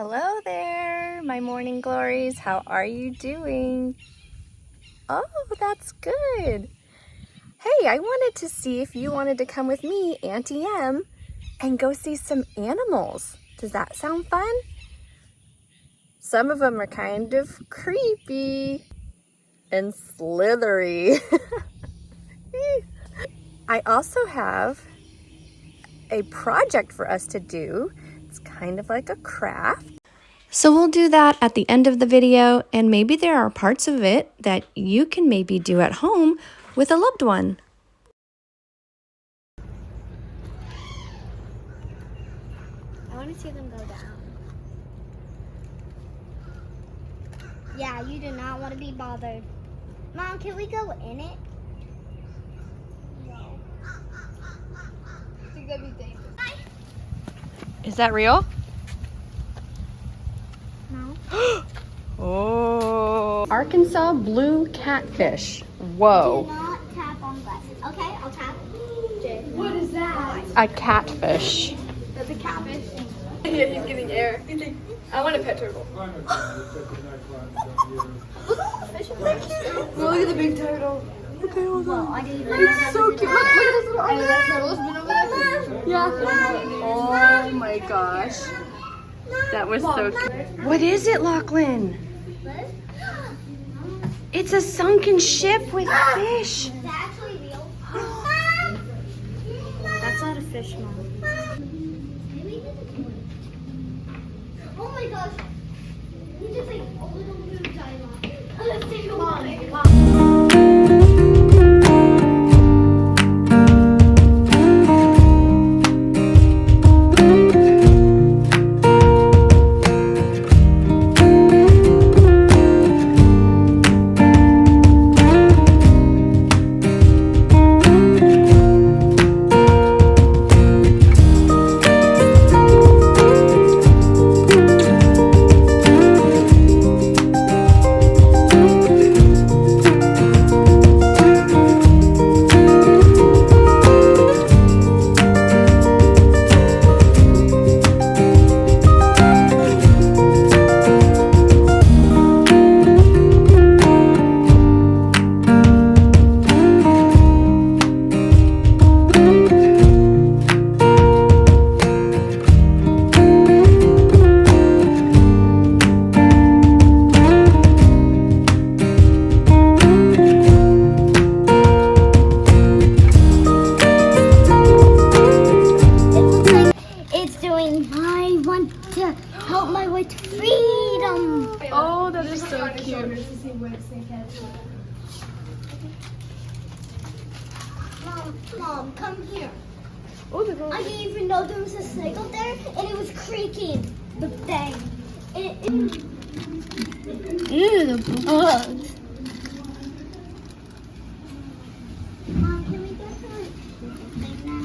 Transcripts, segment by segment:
Hello there, my morning glories. How are you doing? Oh, that's good. Hey, I wanted to see if you wanted to come with me, Auntie Em, and go see some animals. Does that sound fun? Some of them are kind of creepy and slithery. I also have a project for us to do. It's kind of like a craft. So we'll do that at the end of the video, and maybe there are parts of it that you can maybe do at home with a loved one. I want to see them go down. Yeah, you do not want to be bothered. Mom, can we go in it? No. I think that'd be dangerous. Is that real? No. Oh, Arkansas blue catfish. Whoa. Do not tap on glasses. Okay, I'll tap. What is that? A catfish. That's a catfish. Yeah, he's getting air. He's like, I want a pet turtle. Look at the big turtle. Okay, hold on. I didn't even know It's so cute. Look at this little arm. That turtle's been over there. Yeah. Oh my gosh. That was so cute. What is it, Lachlan? It's a sunken ship with fish. Is that actually real? That's not a fish, Mom. Oh my gosh. You just like a little bit of dialogue. Let's take a walk. Help my way to freedom. Oh, that is so cute. Mom, come here. Oh, the girl. I didn't even know there was a snake up there, and it was creaking. The bang. Ew, the bugs. Mom, can we get the thing now?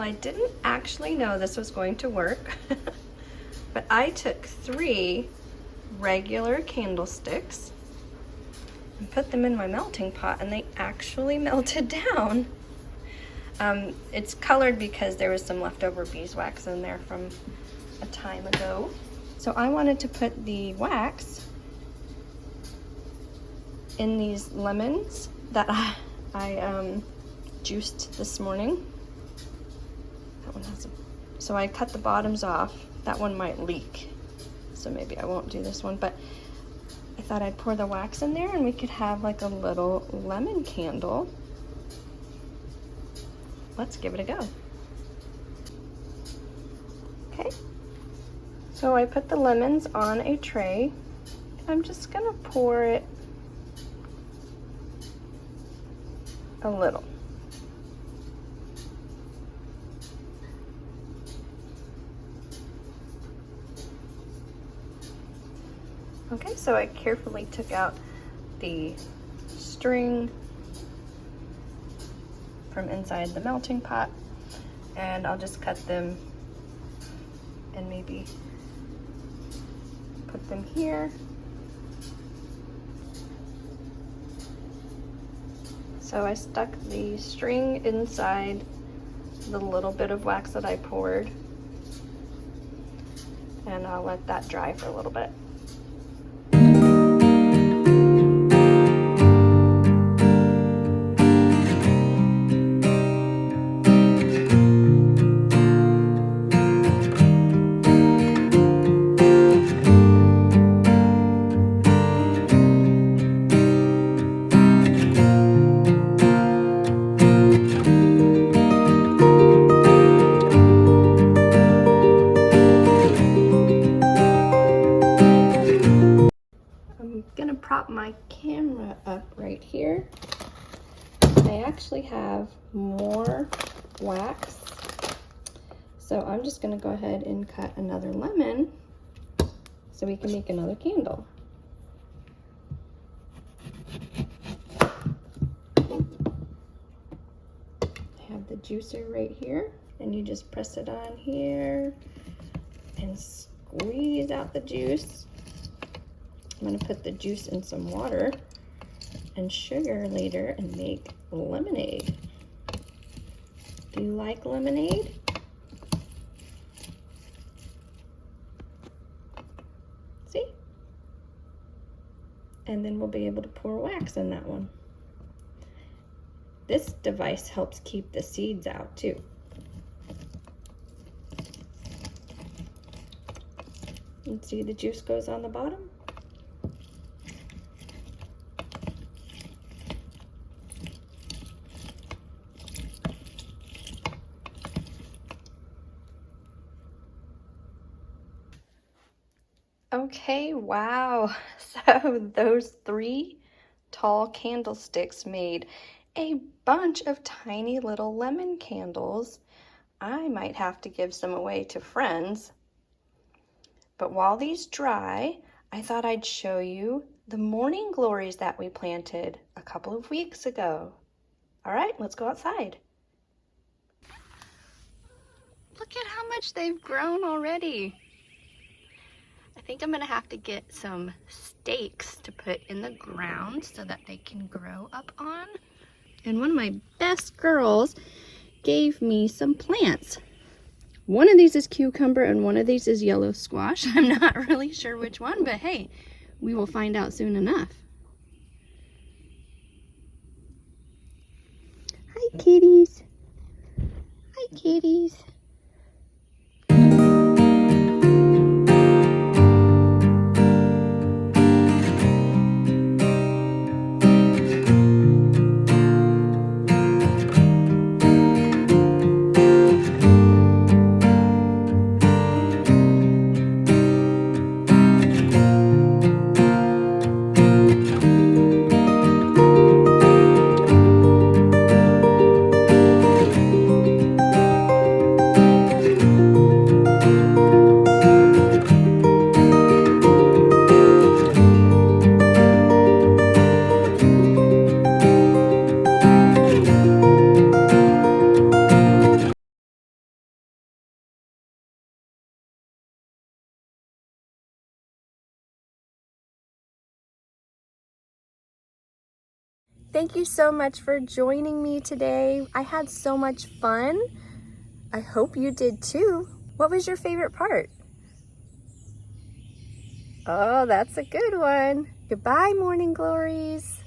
I didn't actually know this was going to work, but I took 3 regular candlesticks and put them in my melting pot, and they actually melted down. It's colored because there was some leftover beeswax in there from a time ago. So I wanted to put the wax in these lemons that I juiced this morning. That one has so I cut the bottoms off. That one might leak, so maybe I won't do this one, but I thought I'd pour the wax in there and we could have like a little lemon candle. Let's give it a go. Okay, so I put the lemons on a tray. I'm just gonna pour it a little. Okay, so I carefully took out the string from inside the melting pot, and I'll just cut them and maybe put them here. So I stuck the string inside the little bit of wax that I poured, and I'll let that dry for a little bit. I'm gonna prop my camera up right here. I actually have more wax, so I'm just gonna go ahead and cut another lemon so we can make another candle. I have the juicer right here, and you just press it on here and squeeze out the juice. I'm gonna put the juice in some water and sugar later and make lemonade. Do you like lemonade? See? And then we'll be able to pour wax in that one. This device helps keep the seeds out too. And see, the juice goes on the bottom. Okay, wow. So those 3 tall candlesticks made a bunch of tiny little lemon candles. I might have to give some away to friends. But while these dry, I thought I'd show you the morning glories that we planted a couple of weeks ago. All right, let's go outside. Look at how much they've grown already. I think I'm gonna have to get some stakes to put in the ground so that they can grow up on. And one of my best girls gave me some plants. One of these is cucumber and one of these is yellow squash. I'm not really sure which one, but hey, we will find out soon enough. Hi, kitties. Hi, kitties. Thank you so much for joining me today. I had so much fun. I hope you did too. What was your favorite part? Oh, that's a good one. Goodbye, Morning Glories.